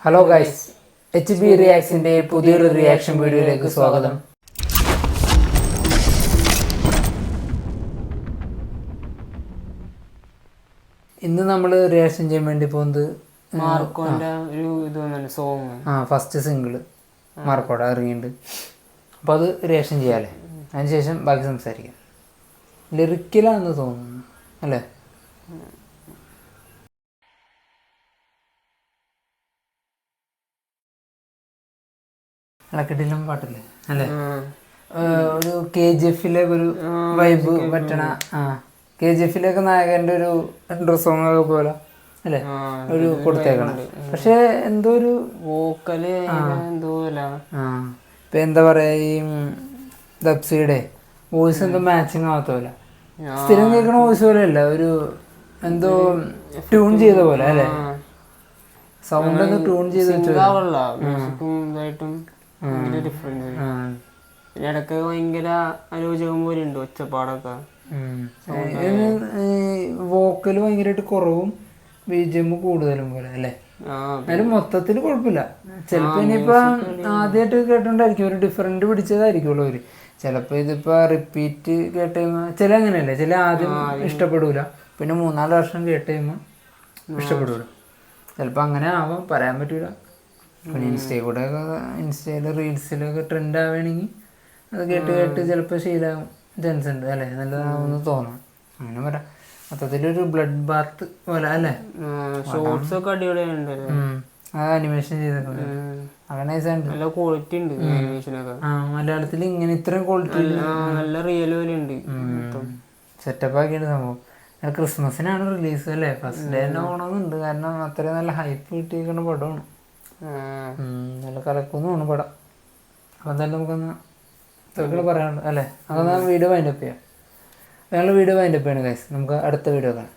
Hello guys, H B റിയാക്സിൻ്റെ പുതിയൊരു reaction വീഡിയോയിലേക്ക് സ്വാഗതം. ഇന്ന് നമ്മൾ റിയാക്ഷൻ ചെയ്യാൻ വേണ്ടി പോകുന്നത് മാർക്കോന്റെ ഒരു സോങ്, ഫസ്റ്റ് സിംഗിള് മാർക്കോടെ ഇറങ്ങിയിട്ടുണ്ട്. അപ്പോൾ അത് റിയാക്ഷൻ ചെയ്യാമല്ലേ? അതിനുശേഷം ബാക്കി സംസാരിക്കാം. ലിറിക്കലാണെന്ന് തോന്നുന്നു അല്ലേ? ഇളക്കിട്ടിലും പാട്ടില്ലേ അല്ലേ? ഒരു KGF ഒരു വൈബ് പറ്റണ, KGF നായകൻ്റെ ഒരു ഇൻട്രോ സോങ് ഒക്കെ പോലെ അല്ലേ ഒരു കൊടുത്തേക്കണം. പക്ഷെ എന്തോ ഒരു വോക്കല് ഇപ്പം എന്താ പറയുക, ഈ ദപ്സിയുടെ വോയിസ് എന്തോ മാച്ചിങ് ആവത്തില്ല. സ്ഥിരം കേൾക്കണ വോയിസ് പോലെ അല്ല, ഒരു എന്തോ ട്യൂൺ ചെയ്ത പോലെ അല്ലേ? സൗണ്ട് ഒന്ന് ട്യൂൺ ചെയ്ത് ഇടക്ക് ഭയങ്കര അരോചകം പോലെ ഉണ്ട് ഒച്ചപ്പാടൊക്കെ. വോക്കല് ഭയങ്കരമായിട്ട് കുറവും BGM കൂടുതലും പോലെ അല്ലേ? എന്നാലും മൊത്തത്തിൽ കുഴപ്പമില്ല. ചിലപ്പോൾ ഇനിയിപ്പോൾ ആദ്യമായിട്ട് കേട്ടോണ്ടായിരിക്കും, ഒരു ഡിഫറൻറ്റ് പിടിച്ചതായിരിക്കുമല്ലോ അവര്. ചിലപ്പോൾ ഇതിപ്പോൾ റിപ്പീറ്റ് കേട്ട് കഴിയുമ്പോൾ ചില അങ്ങനെയല്ലേ, ചില ആദ്യം ഇഷ്ടപ്പെടൂല, പിന്നെ 3-4 വർഷം കേട്ട് കഴിയുമ്പോൾ ഇഷ്ടപ്പെടൂല. ചിലപ്പോൾ അങ്ങനെ ആവാം, പറയാൻ പറ്റൂല. പിന്നെ ഇൻസ്റ്റയിൽ റീൽസിലൊക്കെ ട്രെൻഡ് ആവുകയാണെങ്കിൽ അത് കേട്ട് കേട്ട് ചിലപ്പോൾ ശീലമാകും, ചാൻസ് ഉണ്ട് അല്ലേ? നല്ലതാവുമെന്ന് തോന്നണം. അങ്ങനെ പറയാം. മൊത്തത്തിലൊരു ബ്ലഡ് ബാത്ത് പോലെ അല്ലേ? ഷോർട്സ് ഒക്കെ അടിപൊളിയുണ്ട്. അനിമേഷൻ ചെയ്തേക്കുന്നത് അങ്ങനെ നൈസായിട്ട് നല്ല ക്വാളിറ്റി ഉണ്ട് അനിമേഷനൊക്കെ. മലയാളത്തിൽ ഇങ്ങനെ ഇത്രയും ക്വാളിറ്റി നല്ല റിയൽ പോലെ ഉണ്ട്, സെറ്റപ്പ് ആക്കിയാണ് സംഭവം. ക്രിസ്മസിനാണ് റിലീസ് അല്ലേ? ഫസ്റ്റ് ഡേ തന്നെ പോകണമെന്നുണ്ട്, കാരണം അത്രയും നല്ല ഹൈപ്പ് കിട്ടിയിരിക്കുന്ന പടമാണ്. നല്ല കലക്കൊന്നുമാണ് പടം. അപ്പം എന്തായാലും നമുക്കൊന്ന് ഇതൊക്കെ പറയാനുണ്ട് അല്ലേ? അതൊന്ന് വീഡിയോ വൈൻഡപ്പ് ചെയ്യാം. ഞങ്ങൾ വീഡിയോ വൈൻഡപ്പ് ചെയ്യണം ഗൈസ്. നമുക്ക് അടുത്ത വീഡിയോ കാണാം.